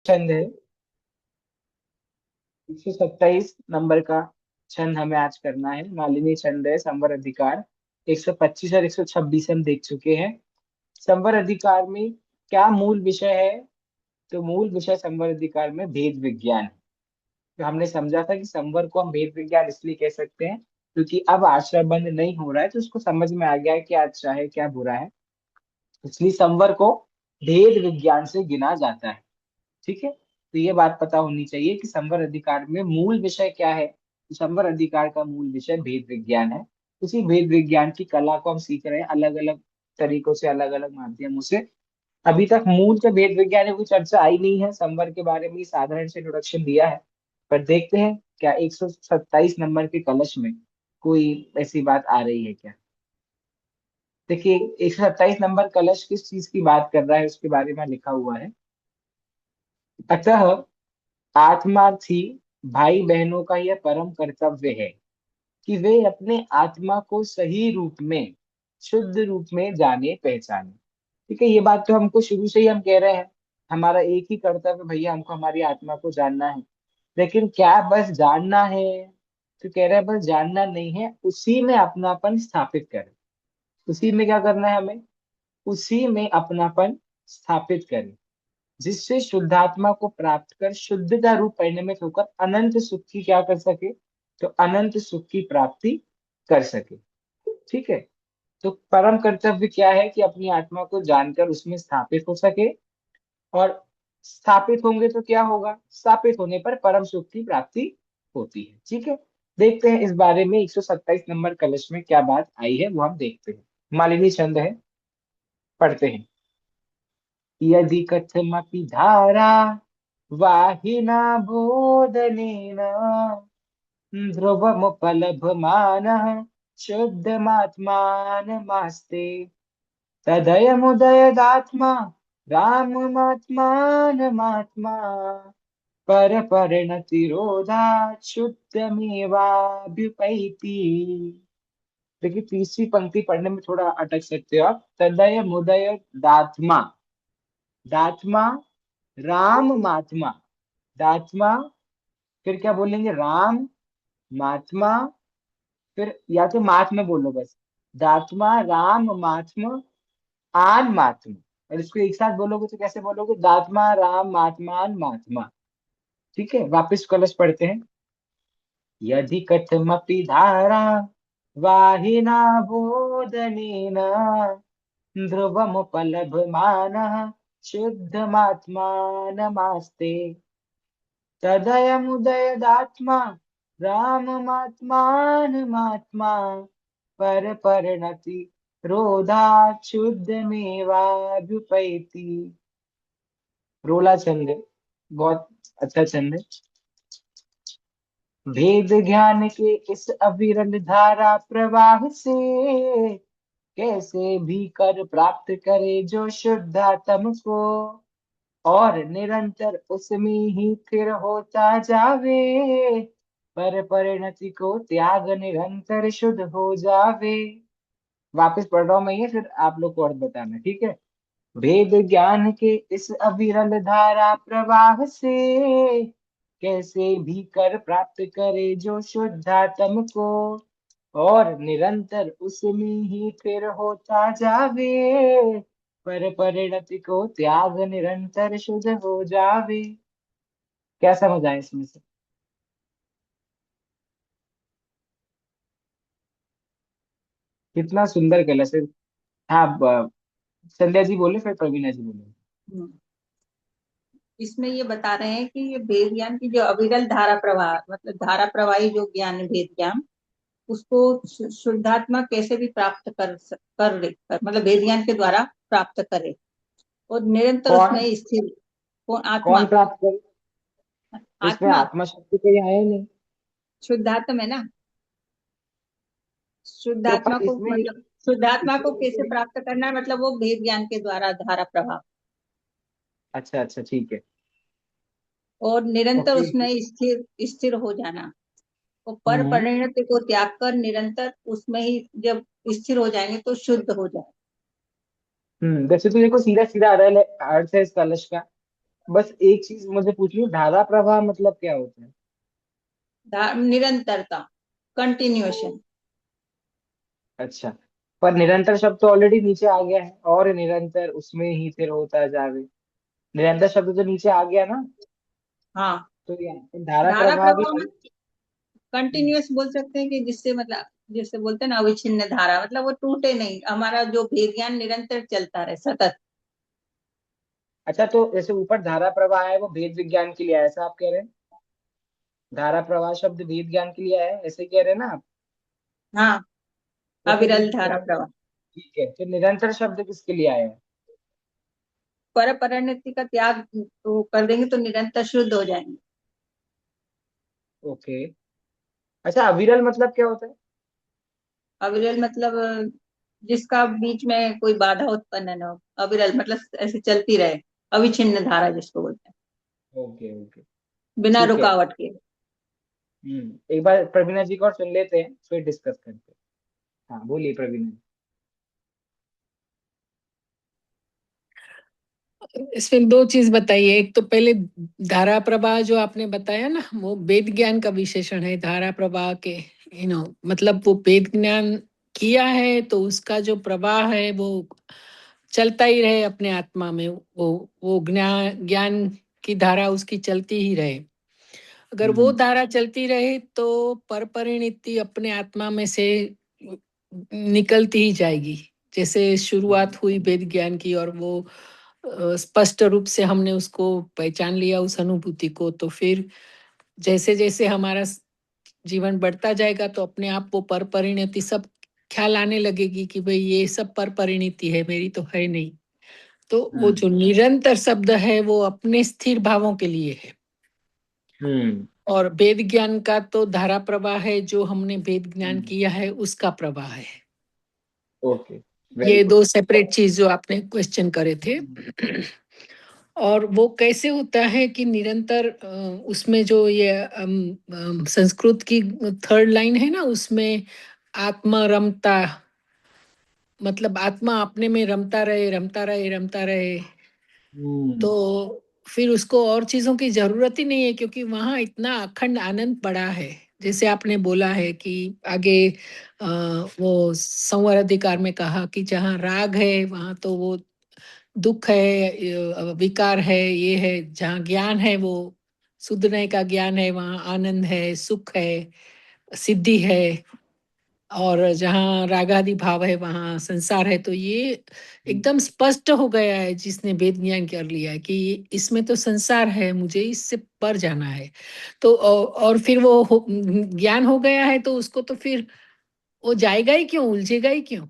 छंद है। 127 नंबर का छंद हमें आज करना है। मालिनी छंद है संवर अधिकार। 125 और 126 हम देख चुके हैं। संवर अधिकार में क्या मूल विषय है? तो मूल विषय संवर अधिकार में भेद विज्ञान है। तो हमने समझा था कि संवर को हम भेद विज्ञान इसलिए कह सकते हैं क्योंकि अब आश्रय बंद नहीं हो रहा है, तो उसको समझ में आ गया है कि अच्छा है क्या बुरा है। इसलिए संवर को भेद विज्ञान से गिना जाता है। ठीक है, तो ये बात पता होनी चाहिए कि संवर अधिकार में मूल विषय क्या है। तो संवर अधिकार का मूल विषय भेद विज्ञान है। उसी भेद विज्ञान की कला को हम सीख रहे हैं अलग अलग तरीकों से, अलग अलग माध्यमों से। अभी तक मूल के भेद विज्ञान की कोई चर्चा आई नहीं है। संवर के बारे में साधारण से इंट्रोडक्शन दिया है। पर देखते हैं क्या 127 नंबर के कलश में कोई ऐसी बात आ रही है क्या। देखिए, 127 नंबर कलश किस चीज की बात कर रहा है उसके बारे में लिखा हुआ है। अतः आत्मार्थी भाई बहनों का यह परम कर्तव्य है कि वे अपने आत्मा को सही रूप में, शुद्ध रूप में जाने पहचाने। ठीक है, ये बात तो हमको शुरू से ही हम कह रहे हैं। हमारा एक ही कर्तव्य भैया, हमको हमारी आत्मा को जानना है। लेकिन क्या बस जानना है? तो कह रहे हैं बस जानना नहीं है, उसी में अपनापन स्थापित करें। उसी में क्या करना है हमें? उसी में अपनापन स्थापित करें, जिससे शुद्धात्मा को प्राप्त कर शुद्धता रूप परिणमित होकर अनंत सुख की क्या कर सके? तो अनंत सुख की प्राप्ति कर सके। ठीक है, तो परम कर्तव्य क्या है कि अपनी आत्मा को जानकर उसमें स्थापित हो सके। और स्थापित होंगे तो क्या होगा? स्थापित होने पर परम सुख की प्राप्ति होती है। ठीक है, देखते हैं इस बारे में 127 नंबर कलश में क्या बात आई है, वो हम देखते हैं। मालिनी छंद है, पढ़ते हैं। यदि कथमपि धारा वाहिना बोधनेन ध्रुवमुपलभमानः शुद्धमात्मानमास्ते तदयमुदयदात्मा राममात्मानमात्मा परपरिणतिरोधात् शुद्धमेवाभ्युपैति। देखिए, तीसरी पंक्ति पढ़ने में थोड़ा अटक सकते हो आप। तदयमुदय दात्मा, दात्मा राम महात्मा, दात्मा, फिर क्या बोलेंगे? राम महात्मा, फिर या तो महात्मा बोलो बस। दात्मा राम महात्मा आन महात्मा। और इसको एक साथ बोलोगे तो कैसे बोलोगे? दात्मा राम महात्मा आन महात्मा। ठीक है, वापस कलश पढ़ते हैं। यदि कथमपि धारा वाहिना बोधनेन ध्रुवमुपलभमानः शुद्धमात्मानमास्ते तदयमुदयदात्मा राममात्मानमात्मा परपरिणति रोधात् शुद्धमेवाभ्युपैति। रोला छंद है, बहुत अच्छा छंद है। भेद ज्ञान के इस अविरल धारा प्रवाह से कैसे भी कर प्राप्त करे जो शुद्धात्म को, और निरंतर उसमें ही स्थिर होता जावे, पर परिणति को त्याग निरंतर शुद्ध हो जावे। वापस पढ़ रहा हूं मैं ये, फिर आप लोग को और बताना। ठीक है। भेद ज्ञान के इस अविरल धारा प्रवाह से कैसे भी कर प्राप्त करे जो शुद्धात्म को, और निरंतर उसमें ही फिर होता जावे, पर परिणति को त्याग निरंतर शुद्ध हो जावे। क्या समझ आए इसमें से? कितना सुंदर कलश है। हाँ, संध्या जी बोले, फिर प्रवीणा जी बोले। हम्म। इसमें ये बता रहे हैं कि ये वेद ज्ञान की जो अविरल धारा प्रवाह, मतलब धारा प्रवाही जो ज्ञान है वेद ज्ञान, उसको शुद्धात्मा कैसे भी प्राप्त मतलब वेद ज्ञान के द्वारा प्राप्त करे और निरंतर कौन? उसमें स्थिर। कौन? कौन आत्मा। प्राप्त करे? इसमें आत्मा आत्मा शब्द तो यहाँ है नहीं। शुद्धात्मा है ना। तो शुद्धात्मा पर को इसमें, मतलब शुद्धात्मा को इसमें कैसे प्राप्त करना है, मतलब वो वेद ज्ञान के द्वारा धारा प्रवाह अच्छा अच्छा, ठीक है। और निरंतर ओके। उसमें स्थिर स्थिर हो जाना। और पर हम्म परिणति को त्याग कर निरंतर उसमें ही जब स्थिर हो जाएंगे तो शुद्ध हो जाए। वैसे तो देखो, सीधा सीधा अर्थ है इस कलश का बस एक चीज मुझे पूछनी है, धारा प्रवाह मतलब क्या होता है? निरंतरता, कंटिन्यूएशन। अच्छा, पर निरंतर शब्द तो ऑलरेडी नीचे आ गया है, और निरंतर उसमें ही फिर होता जावे। निरंतर शब्द तो नीचे आ गया ना। हाँ, तो यहाँ पे धारा धारा प्रवाह भी प्रवाह में हम्म, कंटिन्यूअस बोल सकते हैं कि जिससे मतलब, जैसे बोलते हैं ना अविच्छिन्न धारा, मतलब वो टूटे नहीं, हमारा जो भेद ज्ञान निरंतर चलता रहे सतत। अच्छा, तो जैसे ऊपर धारा प्रवाह है वो भेद विज्ञान के लिए है, ऐसा आप कह रहे हैं? धारा प्रवाह शब्द भेद ज्ञान के लिए है, ऐसे कह रहे हैं ना आप? हाँ, तो फिर अविरल धारा निरंतर, प्रवाह। ठीक है, फिर निरंतर शब्द किसके लिए आया है? पर परिणति का त्याग तो कर देंगे तो निरंतर शुद्ध हो जाएंगे। ओके। अच्छा, अविरल मतलब क्या होता है? अविरल मतलब जिसका बीच में कोई बाधा उत्पन्न न हो, अविरल मतलब ऐसे चलती रहे, अविच्छिन्न धारा जिसको बोलते हैं, ओके ओके, बिना ठीक है। रुकावट के। एक बार प्रवीणा जी को और सुन लेते हैं, फिर डिस्कस करते हैं। हाँ, बोलिए प्रवीणा जी। इसमें दो चीज बताइए। एक तो पहले धारा प्रवाह जो आपने बताया ना, वो वेद ज्ञान का विशेषण है धारा प्रवाह के। मतलब वो वेद ज्ञान किया है तो उसका जो प्रवाह है वो चलता ही रहे अपने आत्मा में। वो ज्ञान ज्ञान की धारा उसकी चलती ही रहे। अगर वो हम्म धारा चलती रहे तो परपरिणति अपने आत्मा में से निकलती ही जाएगी। जैसे शुरुआत हुई वेद ज्ञान की और वो स्पष्ट रूप से हमने उसको पहचान लिया उस अनुभूति को, तो फिर जैसे जैसे हमारा जीवन बढ़ता जाएगा तो अपने आप वो पर परिणति सब ख्याल आने लगेगी कि भाई ये सब पर परिणति है, मेरी तो है नहीं। तो वो हम्म जो निरंतर शब्द है वो अपने स्थिर भावों के लिए है। हम्म। और वेद ज्ञान का तो धारा प्रवाह है, जो हमने वेद ज्ञान हम्म, किया है उसका प्रवाह है। ओके, वेरी ये गुड। दो सेपरेट चीज जो आपने क्वेश्चन करे थे। और वो कैसे होता है कि निरंतर उसमें जो ये संस्कृत की थर्ड लाइन है ना, उसमें आत्मा रमता, मतलब आत्मा अपने में रमता रहे रमता रहे रमता रहे। हम्म तो फिर उसको और चीजों की जरूरत ही नहीं है, क्योंकि वहां इतना अखंड आनंद पड़ा है। जैसे आपने बोला है कि आगे वो संवर अधिकार में कहा कि जहाँ राग है वहां तो वो दुख है, विकार है, ये है। जहाँ ज्ञान है वो सुधरने का ज्ञान है, वहाँ आनंद है, सुख है, सिद्धि है। और जहाँ रागादि भाव है वहाँ संसार है। तो ये हम्म एकदम स्पष्ट हो गया है जिसने वेद ज्ञान कर लिया है कि इसमें तो संसार है, मुझे इससे पर जाना है। तो और फिर वो ज्ञान हो गया है तो उसको तो फिर वो जाएगा ही क्यों, उलझेगा ही क्यों?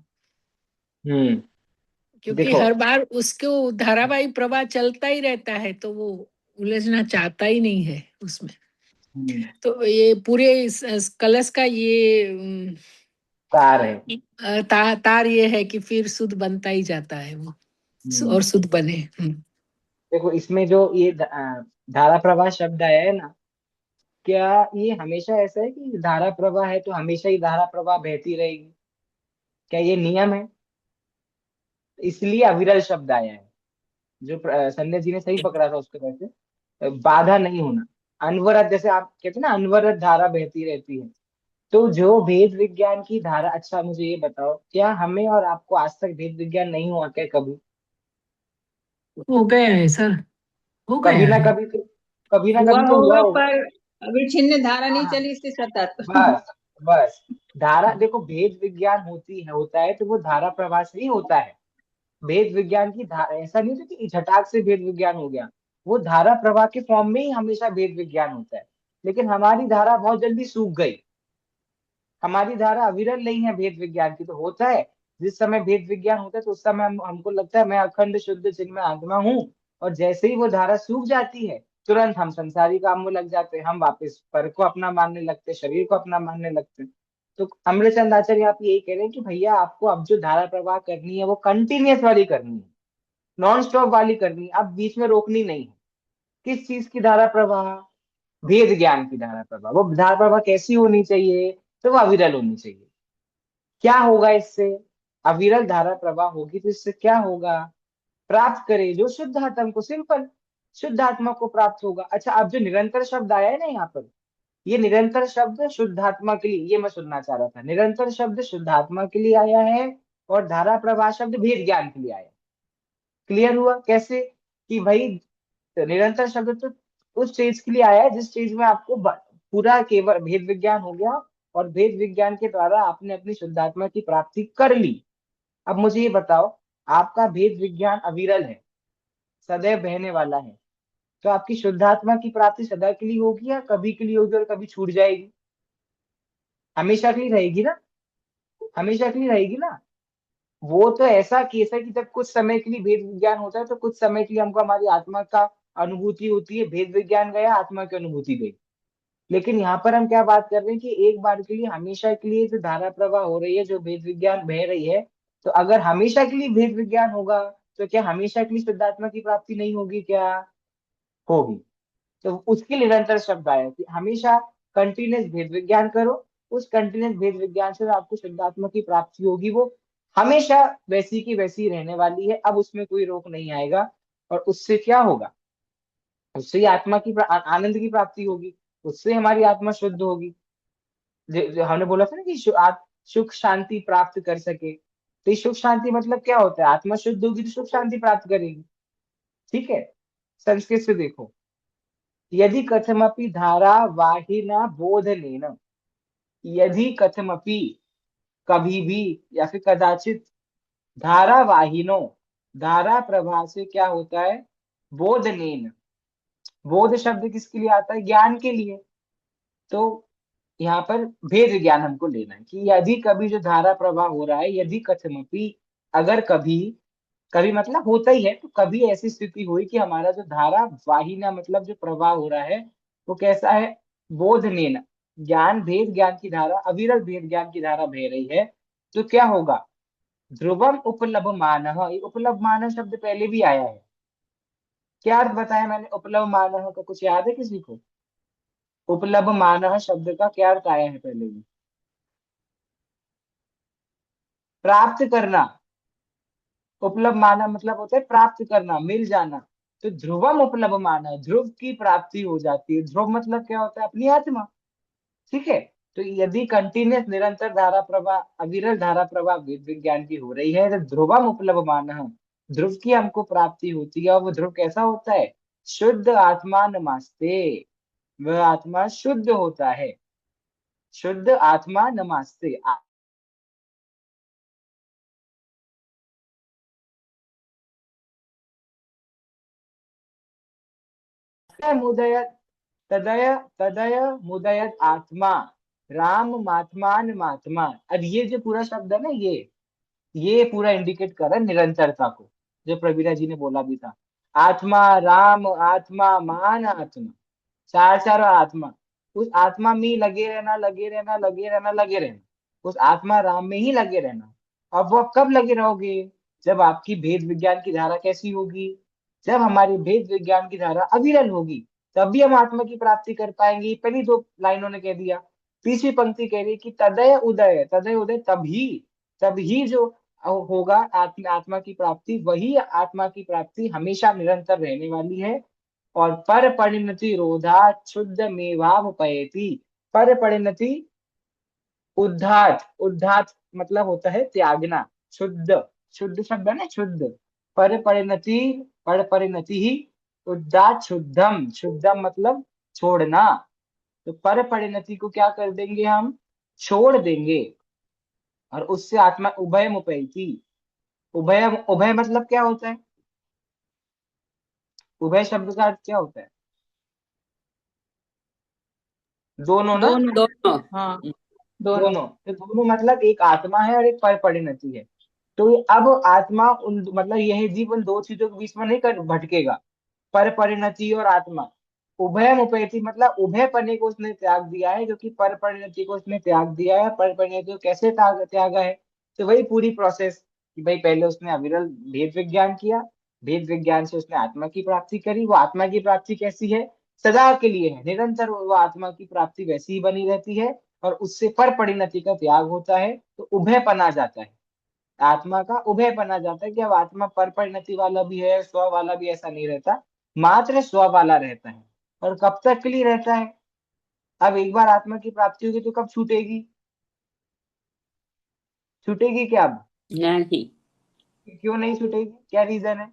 क्योंकि देखो। हर बार उसको धारावाहिक प्रवाह चलता ही रहता है, तो वो उलझना चाहता ही नहीं है उसमें। हम्म तो ये पूरे इस कलश का ये सार है। तार ये है कि फिर शुद्ध बनता ही जाता है वो, हम्म और शुद्ध बने। देखो, इसमें जो ये धारा प्रवाह शब्द आया है ना, क्या ये हमेशा ऐसा है कि धारा प्रवाह है तो हमेशा ही धारा प्रवाह बहती रहेगी? क्या ये नियम है? इसलिए अविरल शब्द आया है। जो संजय जी ने सही पकड़ा था उसके वजह से, बाधा नहीं होना। अनवरत, जैसे आप कहते हैं ना, अनवरत धारा बहती रहती है। तो जो भेद विज्ञान की धारा, अच्छा मुझे ये बताओ, क्या हमें और आपको आज तक भेद विज्ञान नहीं हुआ क्या कभी? हो गया है सर, हो कभी गया ना है। कभी तो, कभी ना हुआ कभी तो हुआ होगा होगा। पर अविच्छिन्न धारा नहीं हाँ, चली इससे सतत। बस बस। धारा, देखो, भेद विज्ञान होती है, होता है तो वो धारा प्रवाह से ही होता है। भेद विज्ञान की धारा ऐसा नहीं होता कि झटाक से भेद विज्ञान हो गया। वो धारा प्रवाह के फॉर्म में ही हमेशा भेद विज्ञान होता है। लेकिन हमारी धारा बहुत जल्दी सूख गई। हमारी धारा अविरल नहीं है भेद विज्ञान की, तो होता है जिस समय भेद विज्ञान होता है तो उस समय हमको लगता है मैं अखंड शुद्ध चिन्मय आत्मा हूँ। और जैसे ही वो धारा सूख जाती है, तुरंत हम संसारी काम में लग जाते हैं, हम वापस पर को अपना मानने लगते हैं, शरीर को अपना मानने लगते हैं। तो अमृतचंद आचार्य आप यही कह रहे हैं कि भैया आपको अब जो धारा प्रवाह करनी है वो कंटिन्यूअस वाली करनी है, नॉन स्टॉप वाली करनी है, अब बीच में रोकनी नहीं है। किस चीज की धारा प्रवाह? भेद ज्ञान की धारा प्रवाह। वो धारा प्रवाह कैसी होनी चाहिए? तो वो अविरल होनी चाहिए। क्या होगा इससे? अविरल धारा प्रवाह होगी तो इससे क्या होगा? प्राप्त करे जो शुद्ध आत्म को, सिंपल। शुद्ध आत्मा को प्राप्त होगा। अच्छा, अब जो निरंतर शब्द आया है ना यहाँ पर, ये निरंतर शब्द शुद्धात्मा के लिए, ये मैं सुनना चाह रहा था, निरंतर शब्द शुद्धात्मा के लिए आया है और धारा प्रवाह शब्द भेद ज्ञान के लिए आया है। क्लियर हुआ कैसे? कि भाई निरंतर शब्द तो उस चीज के लिए आया है जिस चीज में आपको पूरा केवल भेद विज्ञान हो गया और भेद विज्ञान के द्वारा आपने अपनी शुद्धात्मा की प्राप्ति कर ली। अब मुझे ये बताओ, आपका भेद विज्ञान अविरल है, सदैव बहने वाला है, तो आपकी शुद्धात्मा की प्राप्ति सदा के लिए होगी या कभी के लिए होगी और कभी छूट जाएगी? हमेशा के लिए रहेगी ना? हमेशा के लिए रहेगी ना? वो तो ऐसा केस है कि जब कुछ समय के लिए भेद विज्ञान होता है तो कुछ समय के लिए हमको हमारी आत्मा का अनुभूति होती है, भेद विज्ञान गया, आत्मा की अनुभूति गई। लेकिन यहाँ पर हम क्या बात कर रहे हैं कि एक बार के लिए, हमेशा के लिए जो धारा प्रवाह हो रही है, जो भेद विज्ञान बह रही है, तो अगर हमेशा के लिए भेद विज्ञान होगा तो क्या हमेशा के लिए शुद्धात्मा की प्राप्ति नहीं होगी क्या? होगी। तो उसके लिए निरंतर शब्द आया कि हमेशा कंटिन्यूस भेद विज्ञान करो, उस कंटिन्यूस भेद विज्ञान से आपको शुद्धात्मा की प्राप्ति होगी, वो हमेशा वैसी की वैसी रहने वाली है, अब उसमें कोई रोक नहीं आएगा। और उससे क्या होगा? उससे ही आत्मा की आनंद की प्राप्ति होगी, उससे हमारी आत्मा शुद्ध होगी। जो हमने बोला था ना कि सुख शांति प्राप्त कर सके, तो ये सुख शांति मतलब क्या होता है? आत्मा शुद्ध होगी तो सुख शांति प्राप्त करेगी। ठीक है, संस्कृत से देखो, यदि कथमपि धारा वाहिना बोधनेन, यदि कथमपि, कभी भी या फिर कदाचित, धारा वाहिनो, धारा प्रवाह से क्या होता है? बोधनेन, बोध शब्द किसके लिए आता है? ज्ञान के लिए। तो यहाँ पर भेद ज्ञान हमको लेना है कि यदि कभी जो धारा प्रवाह हो रहा है, यदि कथमपि, अगर कभी, कभी मतलब होता ही है, तो कभी ऐसी स्थिति हुई कि हमारा जो धारा वाहिना मतलब जो प्रवाह हो रहा है वो कैसा है? बोध नेन, ज्ञान, भेद ज्ञान की धारा, अविरल भेद ज्ञान की धारा बह रही है, तो क्या होगा? ध्रुवम उपलभमान, ये उपलभमान शब्द पहले भी आया है। क्या अर्थ बताया मैंने उपलभमान का? कुछ याद है किसी को? उपलभमान शब्द का क्या अर्थ आया है पहले भी? प्राप्त करना। उपलब्ध माना मतलब होता है प्राप्त करना, मिल जाना। तो ध्रुवम उपलब्ध माना, ध्रुव की प्राप्ति हो जाती है। ध्रुव मतलब क्या होता है? अपनी आत्मा। ठीक है, तो यदि कंटिन्यूस निरंतर धारा प्रवाह, अविरल धारा प्रवाह वेद विज्ञान की हो रही है, तो ध्रुवम उपलब्ध माना, ध्रुव की हमको प्राप्ति होती है। और वो ध्रुव कैसा होता है? शुद्ध आत्मा नमास्ते, वह आत्मा शुद्ध होता है। शुद्ध आत्मा नमास्ते। मुदय, तदय, तदय मुदयत आत्मा, राम मात्मान मात्मा। अब ये जो पूरा शब्द है ना, ये पूरा इंडिकेट कर रहा है निरंतरता को, जो प्रवीरा जी ने बोला भी था। आत्मा, राम आत्मा, मान आत्मा, चार चार आत्मा। उस आत्मा में ही लगे रहना, लगे रहना, लगे रहना, लगे रहना, उस आत्मा राम में ही लगे रहना। अब वो आप कब लगे रहोगे? जब आपकी भेद विज्ञान की धारा कैसी होगी? जब हमारी भेद विज्ञान की धारा अविरल होगी, तभी हम आत्मा की प्राप्ति कर पाएंगे। पहली दो लाइनों ने कह दिया। तीसरी पंक्ति कह रही है कि तदय उदय, तदय उदय, तभी, तभी जो होगा आत्मा, आत्मा की प्राप्ति, वही आत्मा की प्राप्ति हमेशा निरंतर रहने वाली है। और पर परिणति रोधा शुद्ध मेवापयति, पर परिणति, उद्धात, उद्धात मतलब होता है त्यागना। शुद्ध, शुद्ध शब्द है ना, शुद्ध। पर परिणति, पर परिणति ही उद्धात शुद्धम, शुद्धम मतलब छोड़ना। तो पर परिणति को क्या कर देंगे हम? छोड़ देंगे। और उससे आत्मा उभय मुपैती। उभय, उभय मतलब क्या होता है? उभय शब्द का अर्थ क्या होता है? दोनों ना? दोनों दोनों, हाँ, दोनों। दोनों, तो दोनों मतलब एक आत्मा है और एक पर परिणति है। तो ये अब आत्मा उन, मतलब यह जीव उन दो चीजों के बीच में नहीं कर भटकेगा, पर परिणति और आत्मा। उभय मुपैति मतलब उभय पने को उसने त्याग दिया है, क्योंकि पर परिणति को उसने त्याग दिया है। पर परिणति को कैसे त्यागा है? तो वही पूरी प्रोसेस कि भाई पहले उसने अविरल भेद विज्ञान किया, भेद विज्ञान से उसने आत्मा की प्राप्ति करी। वो आत्मा की प्राप्ति कैसी है? सदा के लिए है, निरंतर वो आत्मा की प्राप्ति वैसी ही बनी रहती है। और उससे पर परिणति का त्याग होता है, तो उभय पना जाता है, आत्मा का उभय पना जाता है कि अब आत्मा पर परिणति वाला भी है, स्व वाला भी, ऐसा नहीं रहता। मात्र स्व वाला रहता है। और कब तक के लिए रहता है? अब एक बार आत्मा की प्राप्ति होगी तो कब छूटेगी? छूटेगी क्या अब? नहीं। क्यों नहीं छूटेगी, क्या रीजन है?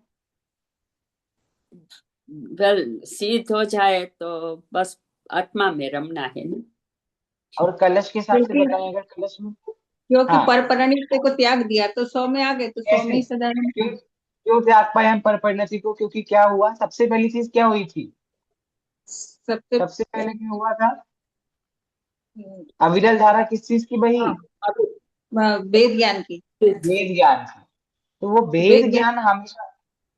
वेल, सिद्ध हो जाए तो बस आत्मा में रमना है ना। और कलश के हिसाब से क्योंकि बताएं, अगर कलश में। क्योंकि हाँ, पर परिणति को त्याग दिया तो 100 में आ गए, तो 100 में कैसे? ही सदा क्यों? रहना। क्यों त्याग पाए हम पर परिणति को? क्योंकि क्या हुआ, सबसे पहली चीज क्या हुई थी? सबसे सबसे पहले क्या हुआ था? हम्म, अविरल धारा किस चीज की बही? हाँ, वेद ज्ञान की। वेद ज्ञान की। तो वो वेद भेद ज्ञान। ज्ञान हमेशा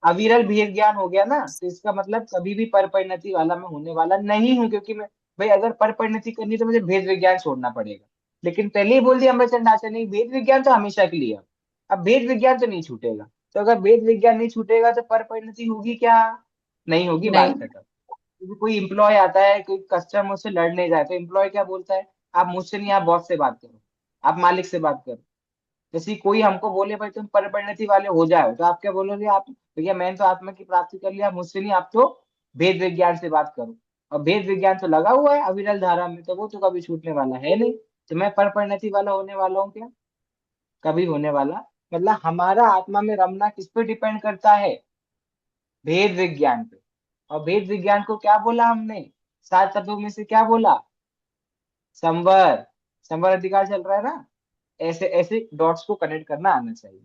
अविरल भेद ज्ञान हो गया ना, तो इसका मतलब कभी भी पर परिणति वाला मैं होने वाला नहीं हूँ, क्योंकि मैं, भाई अगर पर परिणति करनी तो मुझे भेद विज्ञान छोड़ना पड़ेगा। लेकिन पहले ही बोल दिया अमरचंद आचार्य ने, भेद विज्ञान तो हमेशा के लिए है। अब भेद विज्ञान तो नहीं छूटेगा। तो अगर भेद विज्ञान नहीं छूटेगा तो पर परिणति होगी क्या? नहीं होगी, बात नहीं। खत्म। क्योंकि कोई एम्प्लॉय आता है, कोई कस्टमर मुझसे लड़ने जाए तो एम्प्लॉय क्या बोलता है? आप मुझसे नहीं, आप बॉस से बात करो, आप मालिक से बात करो। जैसे कोई हमको बोले भाई तुम पर परिणति वाले हो जाओ, तो आप क्या बोलोगे? आप, भैया मैंने तो आत्मा की प्राप्ति कर लिया, मुझसे नहीं, आप तो भेद विज्ञान से बात करो। और भेद विज्ञान तो लगा हुआ है अविरल धारा में, तो वो तो कभी छूटने वाला है नहीं। तो मैं पर परिणति वाला होने वाला हूँ क्या? कभी होने वाला। मतलब हमारा आत्मा में रमना किस पे डिपेंड करता है? भेद विज्ञान पे। और भेद विज्ञान को क्या बोला हमने? 7 तत्वों में से क्या बोला? संवर। संवर अधिकार चल रहा है ना? ऐसे ऐसे डॉट्स को कनेक्ट करना आना चाहिए।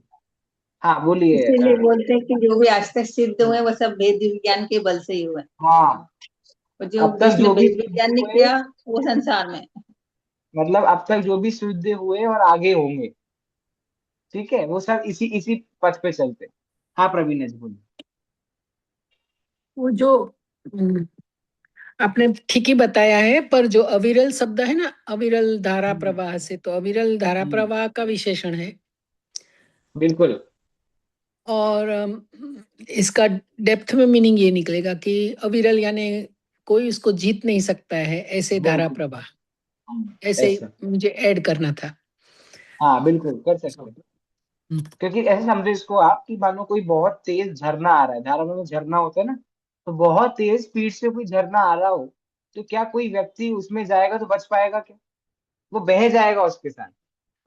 हाँ बोलिए। इसीलिए बोलते हैं कि जो भी आज तक सिद्ध हुए वो सब वेद विज्ञान के बल से ही हुए। हाँ, और जो अब तक जिसने जो भी वेद सिद्ध विज्ञान नहीं हुए, किया वो संसार में। मतलब अब तक जो भी सिद्ध हुए और आगे होंगे, ठीक है, वो सब इसी इसी पथ पे चलते। हाँ प्रवीण जी बोलिए। वो जो हम्म, आपने ठीक ही बताया है, पर जो अविरल शब्द है ना, अविरल धारा हम्म, प्रवाह से, तो अविरल धारा हम्म, प्रवाह का विशेषण है। बिल्कुल। और इसका डेप्थ में मीनिंग ये निकलेगा कि अविरल यानी कोई उसको जीत नहीं सकता है, ऐसे धारा बिल्कुल। प्रवाह। ऐसे ही ऐसा। मुझे ऐड करना था। हाँ बिल्कुल कर सकते हैं। हम्म, क्योंकि ऐसे समझो इसको आप, कि मानो कोई बहुत तेज झरना आ रहा है, धारा में झरना होता है ना, तो बहुत तेज स्पीड से कोई झरना आ रहा हो, तो क्या कोई व्यक्ति उसमें जाएगा तो बच पाएगा क्या? वो बह जाएगा उसके साथ।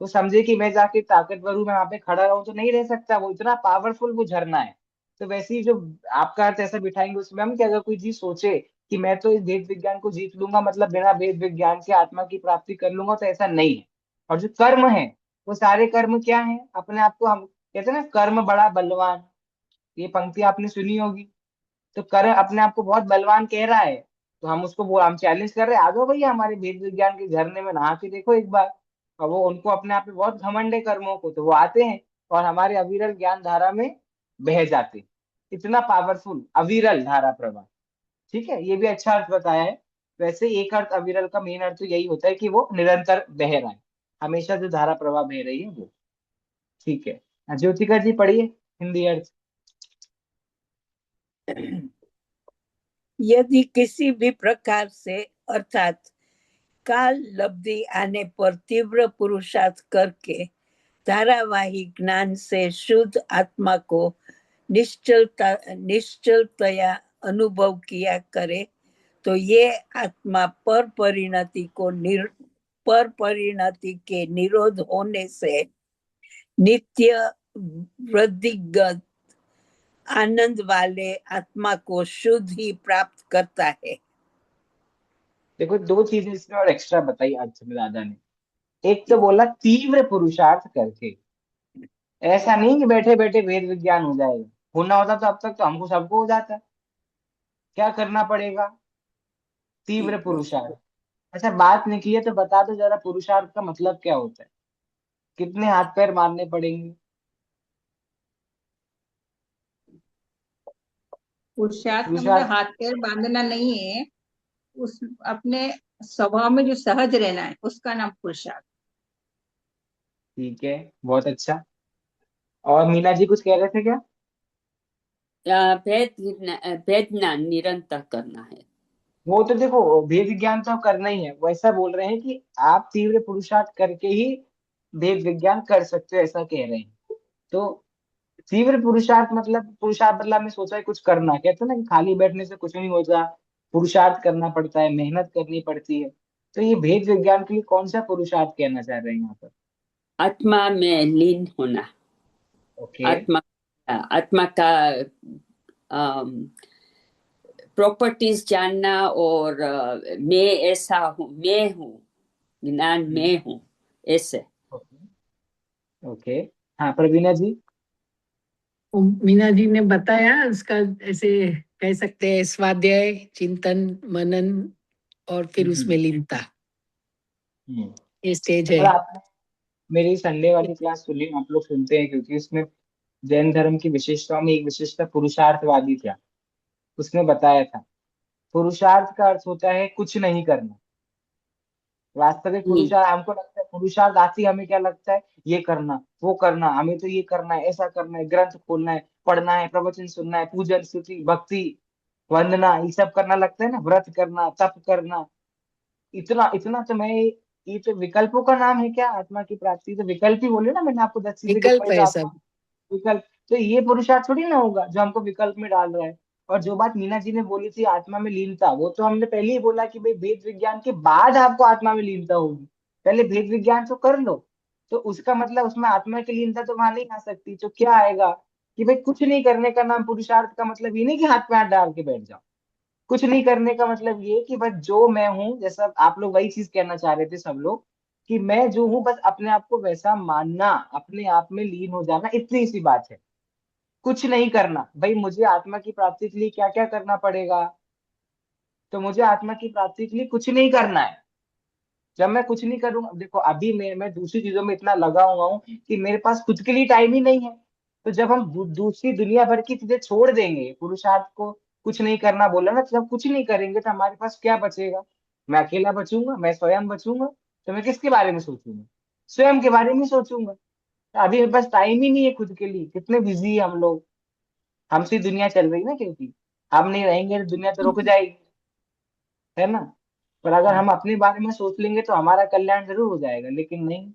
तो समझे कि मैं जाके ताकतवर हूं, मैं वहां पे खड़ा रहूं तो नहीं रह सकता, वो इतना पावरफुल वो झरना है। तो वैसे ही जो आपका अर्थ ऐसा बिठाएंगे उसमें हम, कि अगर कोई चीज सोचे कि मैं तो इस भेद विज्ञान को जीत लूंगा, मतलब बिना भेद विज्ञान के आत्मा की प्राप्ति कर लूंगा, तो ऐसा नहीं है। और जो कर्म है, वो सारे कर्म क्या है, अपने आप को हम कहते हैं ना, कर्म बड़ा बलवान। ये पंक्ति आपने सुनी होगी। तो कर्म अपने आप को बहुत बलवान कह रहा है, तो हम उसको, वो हम चैलेंज कर रहे हैं, आ जाओ भैया हमारे भेद विज्ञान के झरने में नहा के देखो एक बार। और वो, उनको अपने आप में बहुत घमंड है कर्मों को, तो वो आते हैं और हमारे अविरल ज्ञान धारा में बह जाते हैं। इतना पावरफुल अविरल धारा प्रवाह। ठीक है, ये भी अच्छा अर्थ बताया है। वैसे एक अर्थ अविरल का मेन अर्थ तो यही होता है कि वो निरंतर बह रहा है, हमेशा जो धारा प्रवाह बह रही है वो। ठीक है। ज्योतिका जी पढ़िए हिंदी अर्थ। यदि किसी भी प्रकार से अर्थात काल लब्धि आने पर तीव्र पुरुषार्थ करके धारावाहिक ज्ञान से शुद्ध आत्मा को निश्चलतया अनुभव किया करे, तो ये आत्मा पर परिणति के निरोध होने से नित्य वृद्धिगत आनंद वाले आत्मा को शुद्ध ही प्राप्त करता है। देखो दो चीजें इसमें और एक्स्ट्रा बताई अर्थ में दादा ने। एक तो बोला तीव्र पुरुषार्थ करके। ऐसा नहीं कि बैठे बैठे वेद विज्ञान हो जाएगा। होना होता तो अब तक तो हमको सबको हो जाता। क्या करना पड़ेगा? तीव्र पुरुषार्थ। अच्छा बात निकली है तो बता दो जरा, पुरुषार्थ का मतलब क्या होता है? कितने हाथ पैर मारने पड़ेंगे? पुरुषार्थ का मतलब पुरुषार्थ। हाथ पैर बांधना नहीं है, उस अपने स्वभाव में जो सहज रहना है उसका नाम पुरुषार्थ। ठीक है, बहुत अच्छा। और मीना जी कुछ कह रहे थे क्या? भेद ज्ञान निरंतर करना है। वो तो देखो भेद विज्ञान तो करना ही है, वैसा बोल रहे हैं कि आप तीव्र पुरुषार्थ करके ही भेद विज्ञान कर सकते हो, ऐसा कह रहे हैं। तो तीव्र पुरुषार्थ मतलब, पुरुषार्थ मतलब हमने सोचा है कुछ करना, कहते हैं ना कि खाली बैठने से कुछ नहीं होता, पुरुषार्थ करना पड़ता है, मेहनत करनी पड़ती है। तो ये भेद विज्ञान के लिए कौन सा पुरुषार्थ कहना चाह रहे हैं यहाँ पर? आत्मा में लीन होना। ओके। आत्मा, आत्मा का प्रॉपर्टीज जानना, और मैं ऐसा हूँ, मैं हूँ, ज्ञान मैं हूँ, ऐसे। ओके। ओके। हाँ प्रवीणा जी। वो मीना जी ने बताया उसका, ऐसे कह सकते हैं स्वाध्याय, चिंतन, मनन और फिर हम्म। उसमें लीनता, हम्म। ये स्टेज है। और आपने मेरी संडे वाली क्लास सुनी, आप लोग सुनते हैं क्योंकि उसमें जैन धर्म की विशेषताओं में एक विशेषता पुरुषार्थवादी था। उसने बताया था पुरुषार्थ का अर्थ होता है कुछ नहीं करना। वास्तविक हम्म, पुरुषार्थ, हमको लगता है पुरुषार्थ आती हमें क्या लगता है, ये करना वो करना, हमें तो ये करना है, ऐसा करना है, ग्रंथ खोलना है, पढ़ना है, प्रवचन सुनना है, पूजन स्तुति भक्ति वंदना, ये सब करना लगता है ना, व्रत करना, तप करना। इतना इतना तो मैं, ये तो विकल्पों का नाम है क्या आत्मा की प्राप्ति? तो विकल्प ही बोले ना, मैंने आपको 10 चीजें विकल्प गिनवाई तो है आत्मा सब। विकल्प। तो ये पुरुषार्थ थोड़ी ना होगा जो हमको विकल्प में डाल रहा है। और जो बात मीना जी ने बोली थी आत्मा में लीनता, वो तो हमने पहले ही बोला कि भाई भेद विज्ञान के बाद आपको आत्मा में लीनता होगी, पहले भेद विज्ञान तो कर लो। तो उसका मतलब उसमें आत्मा की लीनता तो वहां नहीं आ सकती। तो क्या आएगा कि भाई कुछ नहीं करने का नाम पुरुषार्थ का मतलब ये नहीं कि हाथ पे हाथ डाल के बैठ जाओ। कुछ नहीं करने का मतलब ये कि बस जो मैं हूं, जैसा आप लोग वही चीज कहना चाह रहे थे सब लोग, कि मैं जो हूं बस अपने आप को वैसा मानना, अपने आप में लीन हो जाना, इतनी सी बात है। कुछ नहीं करना। भाई मुझे आत्मा की प्राप्ति के लिए क्या क्या करना पड़ेगा? तो मुझे आत्मा की प्राप्ति के लिए कुछ नहीं करना है। जब मैं कुछ नहीं करूंगा, देखो अभी मैं दूसरी चीजों में इतना लगा हुआ हूँ कि मेरे पास खुद के लिए टाइम ही नहीं है। तो जब हम दूसरी दुनिया भर की चीजें छोड़ देंगे, पुरुषार्थ को कुछ नहीं करना बोला ना, तो जब कुछ नहीं करेंगे तो हमारे पास क्या बचेगा? मैं अकेला बचूंगा, मैं स्वयं बचूंगा। तो मैं किसके बारे में सोचूंगा? स्वयं के बारे में सोचूंगा। तो अभी मेरे पास टाइम ही नहीं है खुद के लिए, कितने बिजी है हम लोग। हमसे दुनिया चल रही ना, क्योंकि हम नहीं रहेंगे तो दुनिया तो रुक जाएगी, है ना। पर अगर हम अपने बारे में सोच लेंगे तो हमारा कल्याण जरूर हो जाएगा, लेकिन नहीं।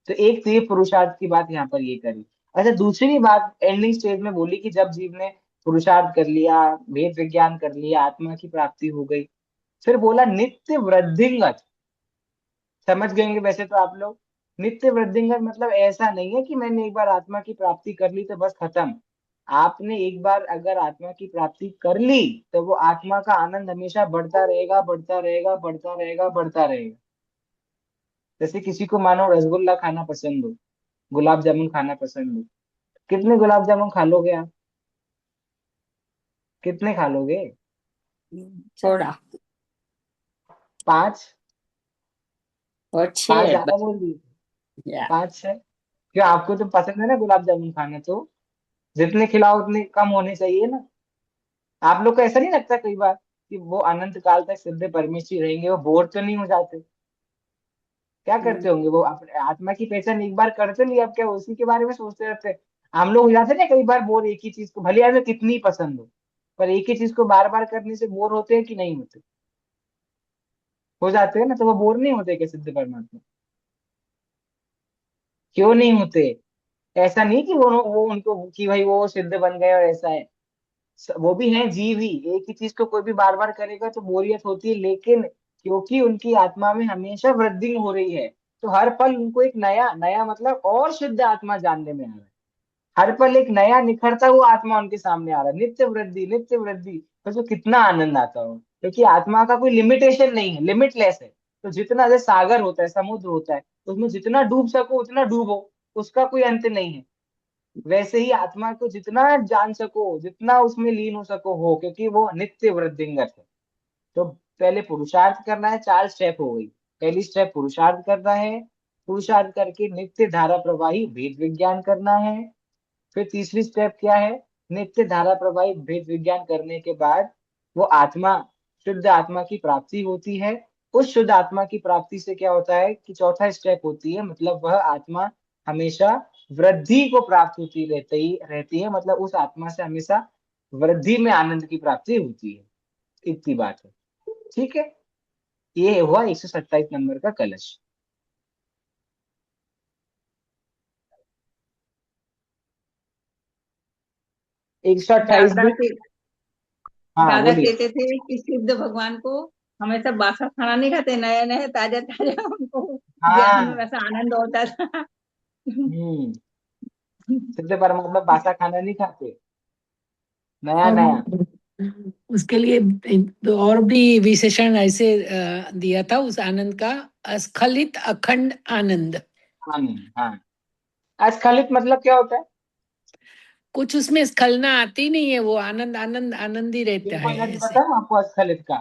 तो एक तो ये पुरुषार्थ की बात यहाँ पर ये करी। अच्छा, दूसरी बात एंडिंग स्टेज में बोली कि जब जीव ने पुरुषार्थ कर लिया, वेद विज्ञान कर लिया, आत्मा की प्राप्ति हो गई, फिर बोला नित्य वृद्धिंगत। समझ गए होंगे वैसे तो आप लोग। नित्य वृद्धिंगत मतलब ऐसा नहीं है कि मैंने एक बार आत्मा की प्राप्ति कर ली तो बस खत्म। आपने एक बार अगर आत्मा की प्राप्ति कर ली तो वो आत्मा का आनंद हमेशा बढ़ता रहेगा, बढ़ता रहेगा, बढ़ता रहेगा, बढ़ता रहेगा। जैसे किसी को मानो रसगुल्ला खाना पसंद हो, गुलाब जामुन खाना पसंद हो, कितने गुलाब जामुन खा लोगे आप? कितने खा लोगे? थोड़ा। 5? और 5 6 ज्यादा बोल दिए। या। 5 है? क्यों, आपको तो पसंद है ना गुलाब जामुन खाना, तो जितने खिलाओ उतने कम होने चाहिए ना। आप लोग को ऐसा नहीं लगता कई बार कि वो अनंत काल तक सिद्ध परमेश्वरी रहेंगे, वो बोर तो नहीं हो जाते? क्या करते होंगे वो? अपने आत्मा की पहचान एक बार करते नहीं, अब क्या उसी के बारे में सोचते रहते हैं? हम लोग हो जाते हैं ना कई बार बोर, एक ही चीज को भले हमें कितनी पसंद हो, पर एक ही चीज को बार बार करने से बोर होते हैं कि नहीं होते? हो जाते हैं ना। तो वो बोर नहीं होते क्या सिद्ध परमात्मा? क्यों नहीं होते? ऐसा नहीं कि वो उनको कि भाई वो सिद्ध बन गए और ऐसा है। वो भी हैं जीव ही, एक ही चीज को कोई भी बार बार करेगा तो बोरियत होती है, लेकिन क्योंकि उनकी आत्मा में हमेशा वृद्धि हो रही है, तो हर पल उनको एक नया नया मतलब और शुद्ध आत्मा जानने में आ रहा है। हर पल एक नया निखरता हुआ आत्मा उनके सामने आ रहा है, नित्य वृद्धि, नित्य वृद्धि। तो उसको कितना आनंद आता हो, क्योंकि आत्मा का कोई लिमिटेशन नहीं है, लिमिटलेस है। तो जितना जैसे सागर होता है, समुद्र होता है, उसमें जितना डूब सको उतना डूबो, उसका कोई अंत नहीं है। वैसे ही आत्मा को जितना जान सको, जितना उसमें लीन हो सको हो, क्योंकि वो नित्य वृद्धिंगत है। तो पहले पुरुषार्थ करना है, 4 स्टेप हो गई। पहली स्टेप पुरुषार्थ करना है, पुरुषार्थ करके नित्य धारा प्रवाही वेद विज्ञान करना है। फिर तीसरी स्टेप क्या है? नित्य धारा प्रवाही भेद विज्ञान करने के बाद वो आत्मा, शुद्ध आत्मा की प्राप्ति होती है। उस शुद्ध आत्मा की प्राप्ति से क्या होता है कि चौथा स्टेप होती है, मतलब वह आत्मा हमेशा वृद्धि को प्राप्त होती रहती है, मतलब उस आत्मा से हमेशा वृद्धि में आनंद की प्राप्ति होती है। इतनी बात है। ठीक है। ये हुआ 127 नंबर का कलश। 128 दादा बिट। के हाँ दादा बोलिए। कहते थे कि सिद्ध भगवान को हमेशा बासा खाना नहीं खाते, नया नया ताजा ताजा उनको ज्ञान में हाँ। वैसा आनंद होता था। हम्म। सिद्ध परमात्मा बासा खाना नहीं खाते, नया और नया। उसके लिए तो और भी विशेषण ऐसे दिया था उस आनंद का, अस्खलित अखंड आनंद। आनंद, हाँ। अस्खलित मतलब क्या होता है? कुछ उसमें स्खलना आती नहीं है, वो आनंद आनंद आनंद ही रहता तुमको है एनर्जी ऐसे। बताऊं आपको अस्खलित का?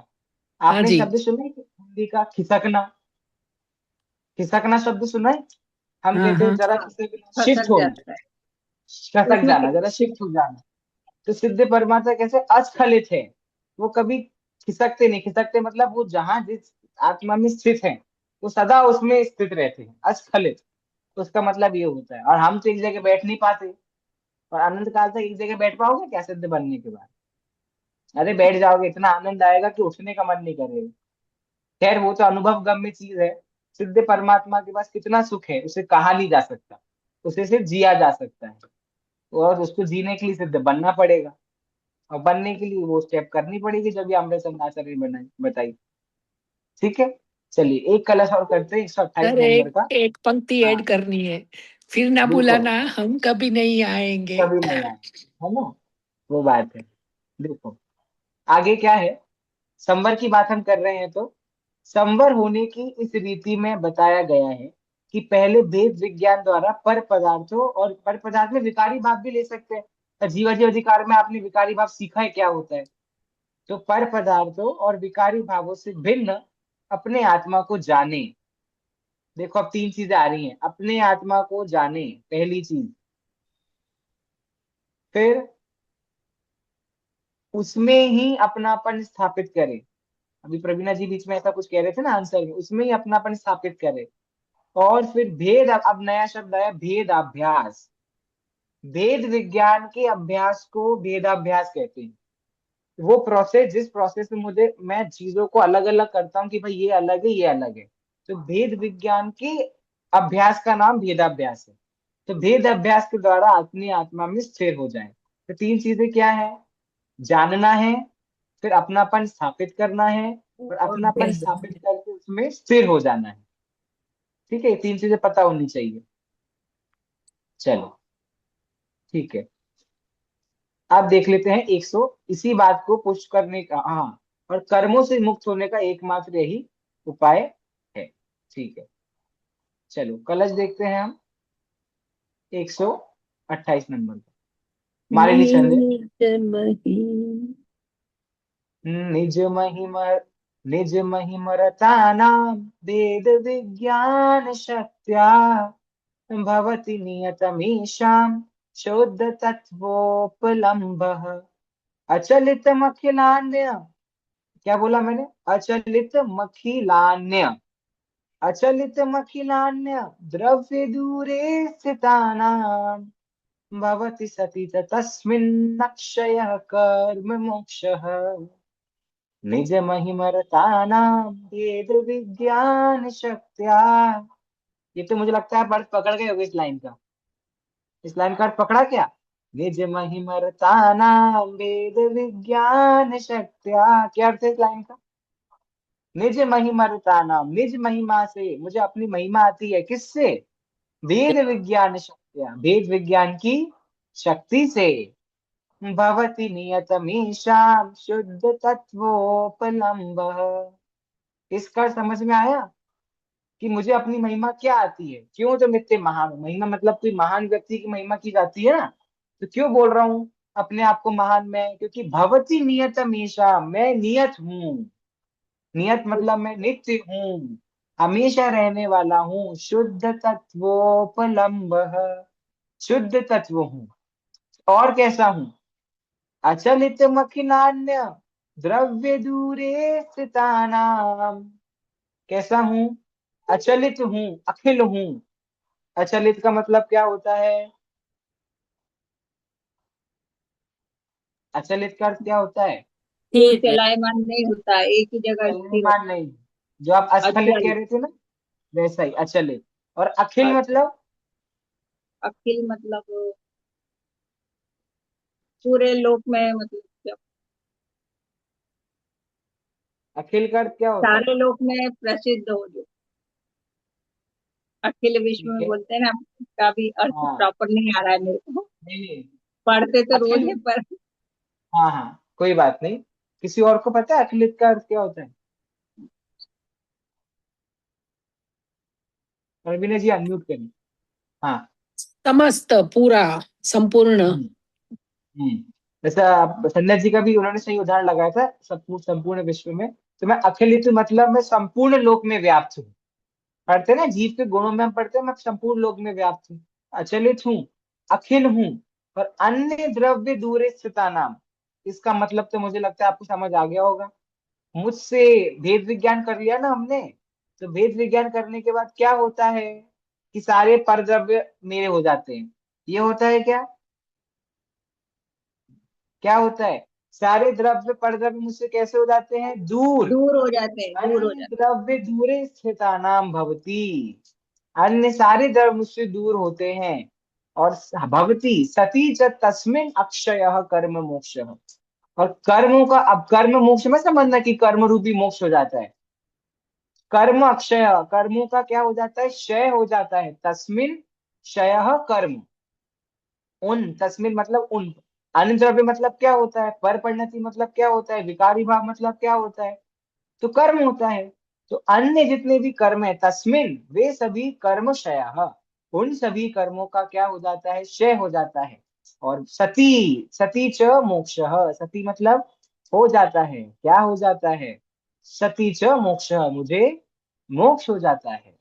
हाँ आपने जी। शब्द सुना है हिंदी का खिसकना? खिसकना शब्द सुना है? हम हाँ कहते हैं हाँ। जरा हाँ, खिसक, शिफ्ट फसक होना, जाता है तो खसक उसमें जाना, जरा शिफ्ट हो जाना। तो सिद्ध परमात्मा कैसे अस्खलित है, वो कभी खिसकते नहीं। खिसकते मतलब वो जहां जिस आत्मा में स्थित है वो सदा उसमें स्थित रहते हैं, अस्खलित। तो उसका मतलब ये होता है। और हम तो एक जगह बैठ नहीं पाते, और अनंत काल तक एक जगह बैठ पाओगे क्या सिद्ध बनने के बाद? अरे बैठ जाओगे, इतना आनंद आएगा कि उठने का मन नहीं करेगा। खैर वो तो अनुभव गम्य चीज है। सिद्ध परमात्मा के पास कितना सुख है उसे कहा नहीं जा सकता, उसे सिर्फ जिया जा सकता है। और उसको जीने के लिए सिद्ध बनना पड़ेगा, और बनने के लिए वो स्टेप करनी पड़ेगी जब ये अमृत आचार्य ने बनाई बताई। ठीक है, चलिए एक कलश और करते हैं 128 सर नंबर एक का। एक पंक्ति हाँ ऐड करनी है, फिर ना बिल्कुल, बुलाना हम कभी नहीं आएंगे। कभी नहीं आए, है ना? वो बात है। देखो आगे क्या है। संवर की बात हम कर रहे हैं, तो संवर होने की इस रीति में बताया गया है कि पहले वेद विज्ञान द्वारा पर पदार्थों, और पर पदार्थ में विकारी भाव भी ले सकते हैं। तो जीवाजी अधिकार में आपने विकारी भाव सीखा है क्या होता है। तो पर पदार्थों और विकारी भावों से भिन्न अपने आत्मा को जाने। देखो अब तीन चीजें आ रही हैं, अपने आत्मा को जाने पहली चीज, फिर उसमें ही अपनापन स्थापित करे। अभी प्रवीणा जी बीच में ऐसा कुछ कह रहे थे ना आंसर में, उसमें ही अपनापन स्थापित करे। और फिर भेद, अब नया शब्द आया भेद अभ्यास। भेद विज्ञान के अभ्यास को भेदाभ्यास कहते हैं। वो प्रोसेस, जिस प्रोसेस में मुझे मैं चीजों को अलग अलग करता हूँ कि भाई ये अलग है ये अलग है, तो भेद विज्ञान के अभ्यास का नाम भेदाभ्यास है। तो भेद अभ्यास के द्वारा अपनी आत्मा में स्थिर हो जाए। तो तीन चीजें क्या है? जानना है, फिर अपनापन स्थापित करना है, और और अपनापन स्थापित करके उसमें स्थिर हो जाना है। ठीक है, ये तीन चीजें पता होनी चाहिए। चलो ठीक है, अब देख लेते हैं 100, इसी बात को पुष्ट करने का, हाँ, और कर्मों से मुक्त होने का एकमात्र यही उपाय है। ठीक है, चलो कलश देखते हैं हम 128 नंबर का। मालिनी छंद है। नीत मही निज महिम, निज महिमरता नाम वेद विज्ञान शक्त्या भवति नियतमीशां शुद्ध तत्वोपलम्बः अचलितमखिलान्य। क्या बोला मैंने? अचलितमखिलान्य, अचलितमखिलान्य द्रव्य दूरे स्थितानां भवति सति च तस्मिन्नक्षयः कर्म मोक्षः निज महिमरतानां वेद विज्ञान शक्त्या। ये तो मुझे लगता है आप अर्थ पकड़ गए होगे इस लाइन का। इस लाइन का अर्थ पकड़ा क्या? निज महिमरतानां वेद विज्ञान शक्त्या, क्या अर्थ है इस लाइन का? निज महिमरतानां, निज महिमा से मुझे अपनी महिमा आती है, किससे? वेद विज्ञान शक्त्या, वेद विज्ञान की शक्ति से। भवति नियतमीशां शुद्ध तत्वोपलम्ब। इसका समझ में आया कि मुझे अपनी महिमा क्या आती है, क्यों तो नित्य महान हूं। महिमा मतलब कोई महान व्यक्ति की महिमा की जाती है ना। तो क्यों बोल रहा हूं अपने आप को महान मैं? क्योंकि भवति नियतमीशा, मैं नियत हूं। नियत मतलब मैं नित्य हूँ, हमेशा रहने वाला हूँ। शुद्ध तत्वोपलम्ब, शुद्ध तत्व हूँ। और कैसा हूँ? अचलित मखिलान्य द्रव्य दूरे स्थितानाम। कैसा हूँ? अचलित हूँ, अखिल हूँ। अचलित का मतलब क्या होता है? अचलित का अर्थ क्या होता है? वो स्थिर है। चलायमान नहीं होता, एक ही जगह चलने स्थिर मान नहीं। जो आप होता, अस्खलित अचल। कह रहे थे ना, वैसा ही अचलित। और अखिल अच्छा, मतलब? अखिल मतलब पूरे लोक में मतलब अखिल का अर्थ क्या होता है? सारे लोक में प्रसिद्ध हो जो, अखिल विश्व ठीक में है। बोलते हैं ना, उसका भी अर्थ हाँ। प्रॉपर नहीं आ रहा है मेरे को, नहीं नहीं, पढ़ते तो रोज अखिल। है पर। हाँ हाँ, कोई बात नहीं। किसी और को पता है अखिलित का अर्थ क्या होता है? रवीना जी अनम्यूट करिए। हाँ। समस्त, पूरा, संपूर्ण। हम्म। हम्म। जैसा संजय जी का भी उन्होंने सही उदाहरण लगाया था, सब संपूर्ण विश्व में। तो मैं अखिलित मतलब मैं संपूर्ण लोक में व्याप्त हूँ। पढ़ते हैं ना जीव के गुणों में, हम पढ़ते हैं मैं संपूर्ण लोक में व्याप्त हूँ, अचलित हूँ, अखिल हूँ, और अन्य द्रव्य दूरे स्थिता नाम। इसका मतलब तो मुझे लगता है आपको समझ आ गया होगा। मुझसे भेद विज्ञान कर लिया ना हमने, तो भेद विज्ञान करने के बाद क्या होता है कि सारे परद्रव्य मेरे हो जाते हैं। ये होता है क्या? क्या होता है? सारे द्रव्य परद्रव्य मुझसे कैसे हो जाते हैं? दूर। दूर हो जाते हैं, दूर हो अन्य जाते द्रव्य दूरे स्थितानाम भवती। अन्य सारे द्रव्य मुझसे दूर होते हैं। और भवती सती च तस्मिन अक्षय कर्म मोक्ष। और कर्मों का, अब कर्म मोक्ष में समझना कि कर्म रूपी मोक्ष हो जाता है। कर्म अक्षय, कर्मों का क्या हो जाता है? क्षय हो जाता है। तस्मिन क्षय कर्म। उन, तस्मिन मतलब उन। अन्य द्रव्य मतलब क्या होता है? पर परिणति मतलब क्या होता है? विकारी भाव मतलब क्या होता है? तो कर्म होता है। तो अन्य जितने भी कर्म है तस्मिन, वे सभी कर्म क्षय, उन सभी कर्मों का क्या हो जाता है? क्षय हो जाता है। और सती, सती च मोक्ष, सती मतलब हो जाता है, क्या हो जाता है? सती च मोक्ष, मुझे मोक्ष हो जाता है।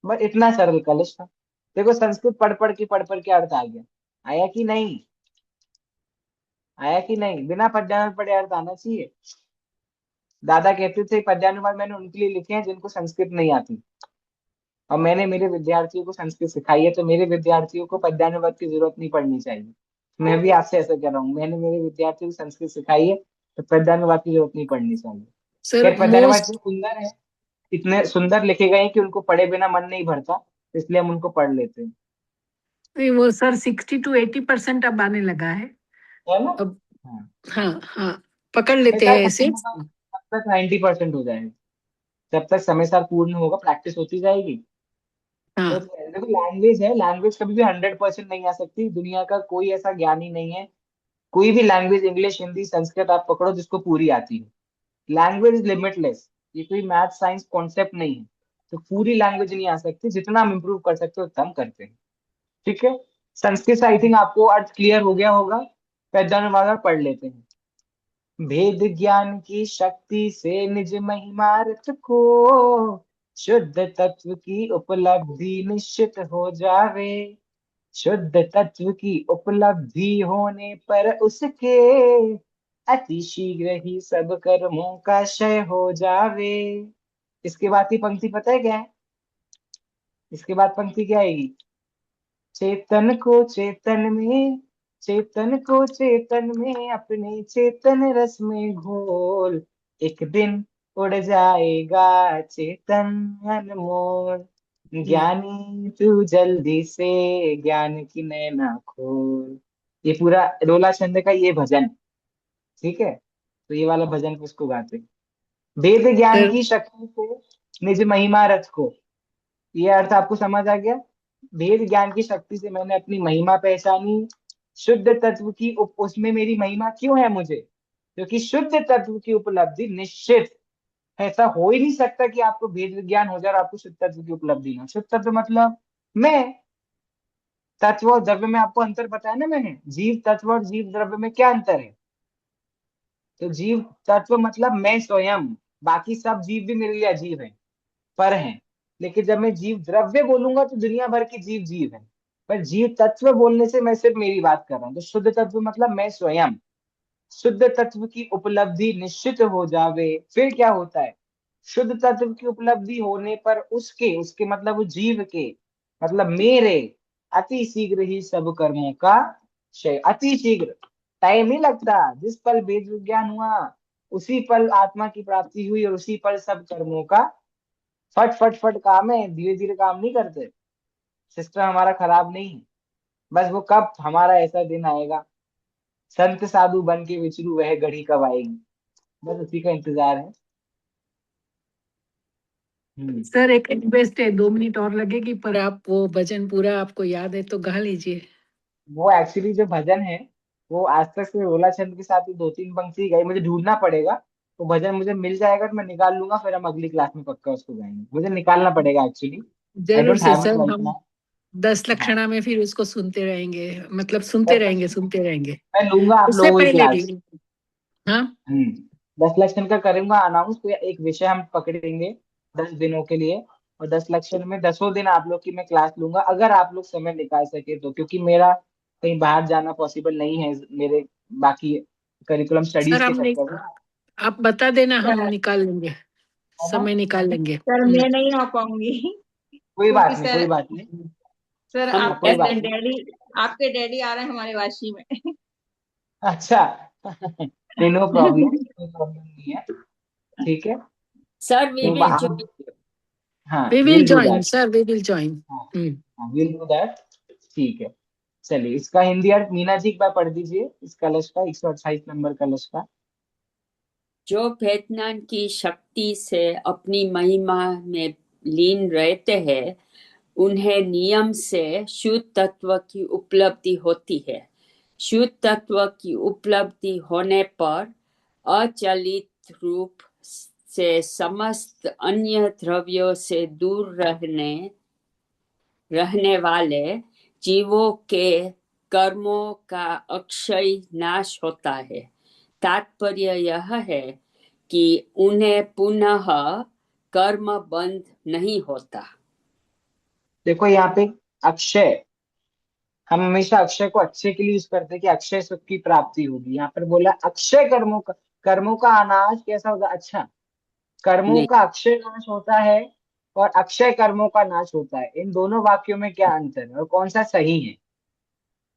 बस इतना सरल कलश था। देखो संस्कृत पढ़ पढ़ के अर्थ आ गया। आया कि नहीं? आया कि नहीं? बिना पढ़े पढ़े अर्थ आना चाहिए। दादा कहते थे पद्यानुवाद मैंने उनके लिए लिखे हैं जिनको संस्कृत नहीं आती। और मैंने मेरे विद्यार्थियों को संस्कृत सिखाई है, तो मेरे विद्यार्थियों को पद्यानुवाद की जरूरत नहीं पड़नी चाहिए। मैं भी आपसे ऐसा कर रहा हूँ, मैंने मेरे विद्यार्थियों को संस्कृत सिखाई है, तो पद्यानुवाद की जरूरत नहीं पड़नी चाहिए। सर खैर पद्यानुवाद मोस्ट, इतने सुंदर है, इतने सुंदर लिखे गए हैं कि उनको पढ़े बिना मन नहीं भरता, इसलिए हम उनको पढ़ लेते हैं। वो सर 60 to 80% अब आने लगा है है ना? अब। हाँ। हाँ हाँ, पकड़ समय लेते सार हैं खत्म ऐसे। होगा तब तक 90% हो जाएगा। जब तक समय सार पूर्ण होगा, प्रैक्टिस होती जाएगी। तो हाँ देखो लैंग्वेज है, लैंग्वेज कभी भी 100% नहीं आ सकती। दुनिया का कोई ऐसा ज्ञानी नहीं है, कोई भी लैंग्वेज, इंग्लिश हिंदी संस्कृत आप पकड़ो, जिसको पूरी आती है। लैंग्वेज इज लिमिटलेस, ये कोई मैथ साइंस कॉन्सेप्ट नहीं है। तो पूरी लैंग्वेज नहीं आ सकती, जितना हम इम्प्रूव कर सकते हो उतना हम करते हैं। ठीक है। संस्कृत से आई थिंक आपको अर्थ क्लियर हो गया होगा। पैदान पढ़ लेते हैं। भेद ज्ञान की शक्ति से निज महिमार्थ को, शुद्ध तत्व की उपलब्धि निश्चित हो जावे। शुद्ध तत्व की उपलब्धि होने पर उसके अति शीघ्र ही सब कर्मों का क्षय हो जावे। इसके बाद की पंक्ति पता है क्या है? इसके बाद पंक्ति क्या आएगी? चेतन को चेतन में, चेतन को चेतन में अपने चेतन रस में घोल, एक दिन उड़ जाएगा चेतन अनमोल। ज्ञानी तू जल्दी से ज्ञान की नैना खोल। ये पूरा रोला छंद का ये भजन। ठीक है। तो ये वाला भजन किसको गाते हैं? वेद ज्ञान सर। की शक्ति से निज महिमा रथ को। ये अर्थ आपको समझ आ गया? वेद ज्ञान की शक्ति से मैंने अपनी महिमा पहचानी। शुद्ध तत्व की उसमें मेरी महिमा क्यों है मुझे? क्योंकि शुद्ध तत्व की उपलब्धि निश्चित है। ऐसा हो ही नहीं सकता कि आपको वेद विज्ञान हो जाए और आपको शुद्ध तत्व की उपलब्धि ना हो। शुद्ध तत्व मतलब मैं। तत्व और द्रव्य में आपको अंतर बताया ना मैंने। जीव तत्व और जीव द्रव्य में क्या अंतर है? तो जीव तत्व मतलब मैं स्वयं। बाकी सब जीव भी मेरे लिए अजीब है, पर हैं। लेकिन जब मैं जीव द्रव्य बोलूंगा तो दुनिया भर के जीव जीव है। पर जीव तत्व बोलने से मैं सिर्फ मेरी बात कर रहा हूँ। तो शुद्ध तत्व मतलब मैं स्वयं। शुद्ध तत्व की उपलब्धि निश्चित हो जावे, फिर क्या होता है? शुद्ध तत्व की उपलब्धि होने पर उसके, उसके मतलब वो जीव के, मतलब मेरे, अति शीघ्र ही सब कर्मों का क्षय। अति शीघ्र, टाइम नहीं लगता। जिस पल वेद विज्ञान हुआ उसी पल आत्मा की प्राप्ति हुई, और उसी पल सब कर्मों का फट फट फट काम है। धीरे धीरे काम नहीं करते। सिस्टम हमारा खराब नहीं है। बस वो कब हमारा ऐसा दिन आएगा संत साधु बन के विचरू वह घड़ी कब आएगी। बस उसी का इंतजार है। सर एक रिक्वेस्ट है, 2 मिनट और लगेगी, पर आप वो भजन पूरा आपको याद है तो गा लीजिए। वो एक्चुअली जो भजन है वो आज तक से रोला छंद के साथ ही 2-3 पंक्ति गई, मुझे ढूंढना पड़ेगा। तो भजन मुझे मिल जाएगा तो मैं निकाल लूंगा, फिर हम अगली क्लास में पक्का उसको गाएंगे। मुझे निकालना पड़ेगा एक्चुअली। आई जरूर don't say have it sir, right हम नाउ। 10 हाँ, लक्षणा में फिर उसको सुनते रहेंगे, मतलब सुनते 10 रहेंगे लक्षण सुनते रहेंगे। मैं लूंगा आप उससे लोगों की पहले भी। क्लास। हाँ। 10 लक्षण का करूंगा अनाउंस, तो एक विषय हम पकड़ेंगे 10 दिनों के लिए। और 10 लक्षण में 10 दिन आप लोग की मैं क्लास लूंगा, अगर आप लोग समय निकाल सके तो, क्योंकि मेरा कहीं बाहर जाना पॉसिबल नहीं है मेरे बाकी करिकुलम सर स्टडीज के हमने, चक्कर में। आप बता देना, हम सर निकाल लेंगे, है ना। समय निकाल लेंगे। सर, मैं नहीं आ पाऊंगी कोई क्योंकि बात नहीं, कोई सर, बात नहीं। सर हम हाँ, कोई बात नहीं। आपके डैडी आ रहे हैं हमारे वाशी में। अच्छा नहीं, नो प्रॉब्लम, कोई प्रॉब्लम नहीं है। ठीक है। सर वी तो विल हम, हाँ we will will do join that. Sir, we will join. हाँ हाँ, विल डू दैट। ठीक है। चलिए, इसका हिंदी अर्थ मीना जी एक बार पढ़ दीजिए, इस कलश का 128 नंबर कलश का। जो भेदनान की शक्ति से अपनी महिमा में लीन रहते हैं, उन्हें नियम से शुद्ध तत्व की उपलब्धि होती है। शुद्ध तत्व की उपलब्धि होने पर अचलित रूप से समस्त अन्य द्रव्यों से दूर रहने वाले जीवों के कर्मों का अक्षय नाश होता है। तात्पर्य यह है कि उन्हें पुनः कर्म बंध नहीं होता। देखो यहाँ पे अक्षय, हम हमेशा अक्षय को अच्छे के लिए यूज करते हैं कि अक्षय सुख की प्राप्ति होगी। यहाँ पर बोला अक्षय कर्मों का, कर्मों का अनाश कैसा होगा। अच्छा, कर्मों नहीं, का अक्षय नाश होता है और अक्षय कर्मों का नाश होता है, इन दोनों वाक्यों में क्या अंतर है और कौन सा सही है।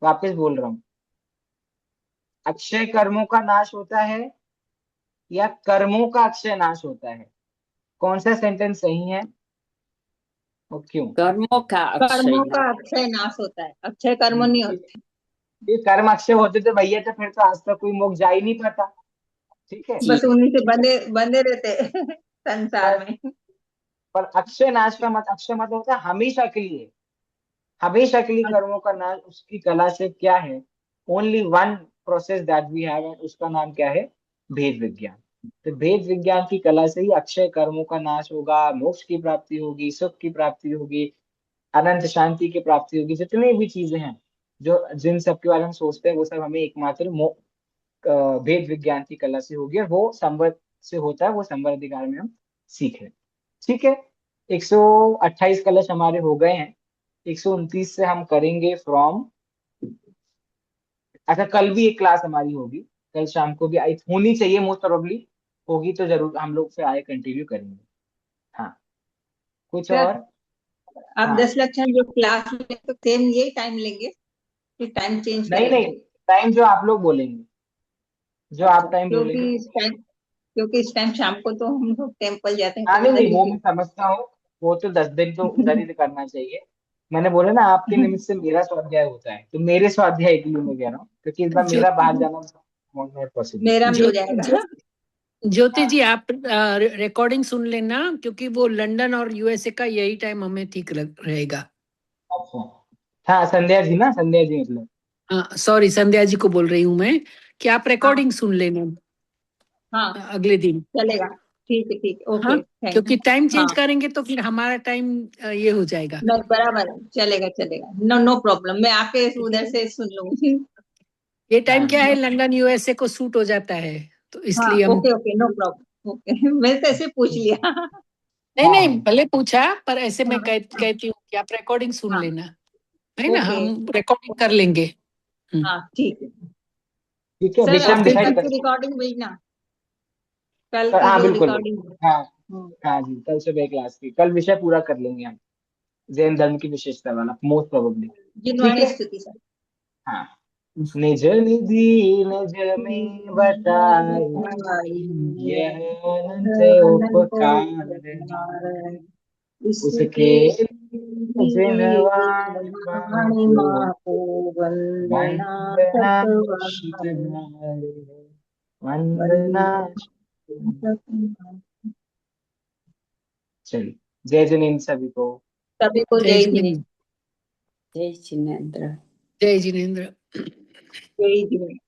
वापस बोल रहा हूँ, अक्षय कर्मों का नाश होता है या कर्मों का अक्षय नाश होता है, कौन सा सेंटेंस सही है और क्यों। कर्मों का अक्षय कर्मों नाश। का अक्षय नाश होता है, अक्षय कर्म नहीं होते। ये कर्म अक्षय होते तो भैया, तो फिर तो आज तक कोई मोक्ष जा ही नहीं पाता। ठीक है। जी, बस उन्हीं से बंधे बंधे रहते संसार पर में। पर अक्षय नाश का मत, अक्षय मत होता है हमेशा के लिए। हमेशा के लिए कर्मों का नाश उसकी कला से क्या है। Only one process that we have, उसका नाम क्या है, भेद विज्ञान। तो भेद विज्ञान की कला से ही अक्षय कर्मों का नाश होगा, मोक्ष की प्राप्ति होगी, सुख की प्राप्ति होगी, अनंत शांति की प्राप्ति होगी। जितनी भी चीजें हैं जो जिन सब के बारे में हम सोचते हैं, वो सब हमें एकमात्र भेद विज्ञान की कला से होगी, और वो संवर से होता है, वो संवर अधिकार में हम सीख रहे हैं। ठीक है। 128 कलश हमारे हो गए हैं। 129 से हम करेंगे फ्रॉम। अच्छा, कल भी एक क्लास हमारी होगी, कल शाम को भी आई होनी चाहिए, मोस्ट प्रोबेबली होगी, तो जरूर हम लोग फिर आगे कंटिन्यू करेंगे। हाँ, कुछ सर, और। आप हाँ, 10 लक्षण जो क्लास में तो सेम यही टाइम लेंगे कि टाइम चेंज नहीं नहीं, करेंगे? टाइम जो आप लोग बोलेंगे, जो अच्छा, आप टाइम बोलेंगे। क्योंकि इस टाइम शाम को तो हम लोग टेम्पल जाते हैं, हाँ, तो नहीं उधर नहीं, ही वो मैं फिर। समझता हूँ। वो तो 10 दिन तो उधर ही करना चाहिए। मैंने बोला ना, आपके निमित्त से मेरा स्वाध्याय होता है, तो मेरे स्वाध्याय के लिए मैं कह रहा हूँ, क्योंकि इस बार जो मेरा बाहर जाना नॉट पॉसिबल। मेरा भी जो, हो जो जाएगा। ज्योति जी, आप रिकॉर्डिंग सुन लेना, क्योंकि वो लंदन और यूएसए का यही टाइम हमें ठीक रहेगा। अच्छा, हाँ संध्या जी ना, संध्या जी मतलब। सॉरी, संध्या जी को बोल रही हूँ मैं कि आप हाँ रिकॉर्डिंग सुन लेना हाँ, अगले दिन। चलेगा। ठीक, हाँ, ओके, थैंक क्योंकि यू। टाइम हाँ, चेंज करेंगे तो फिर हमारा टाइम ये हो जाएगा। नहीं, बराबर है, चलेगा, नो नो प्रॉब्लम, मैं आके उधर क्योंकि से सुन लूंगी। ये हाँ टाइम क्या है, लंदन यूएसए को सूट हो जाता है, तो हाँ, इसलिए हम। Okay, no problem, okay. मैं तो ऐसे पूछ लिया। नहीं नहीं, हाँ भले पूछा, पर ऐसे मैं हाँ कहती हूँ कि आप रिकॉर्डिंग सुन हाँ, लेना, है ना, ओके, हम रिकॉर्डिंग कर लेंगे। हम्म। हाँ, ठीक है। ठीक है, सर, विषय और हम फिर डिसाइड कल की करते हैं। रिकॉर्डिंग भेजना, कल की हाँ जो बिल्कुल बिल्कुल। रिकॉर्डिंग। हाँ हाँ जी, कल सुबह क्लास की, कल विषय पूरा कर लेंगे हम, जैन धर्म की विशेषता वाला मोस्ट प्रोबेबली। ठीक जिनवाणी है। स्तुति सर। हाँ, निज निधि निज में बताई, यह अनंत उपकार, इसके उसके जिनवाणी वाणी माको माको वंदना वंदना सतवारे शितनारे, वंदना शितनारे। चलिए, जय जिनेन्द्र सभी को। सभी को जय जय जिनेन्द्र। जिनेन्द्र। जय जिनेन्द्र। जय जिनेन्द्र। जय जिनेन्द्र।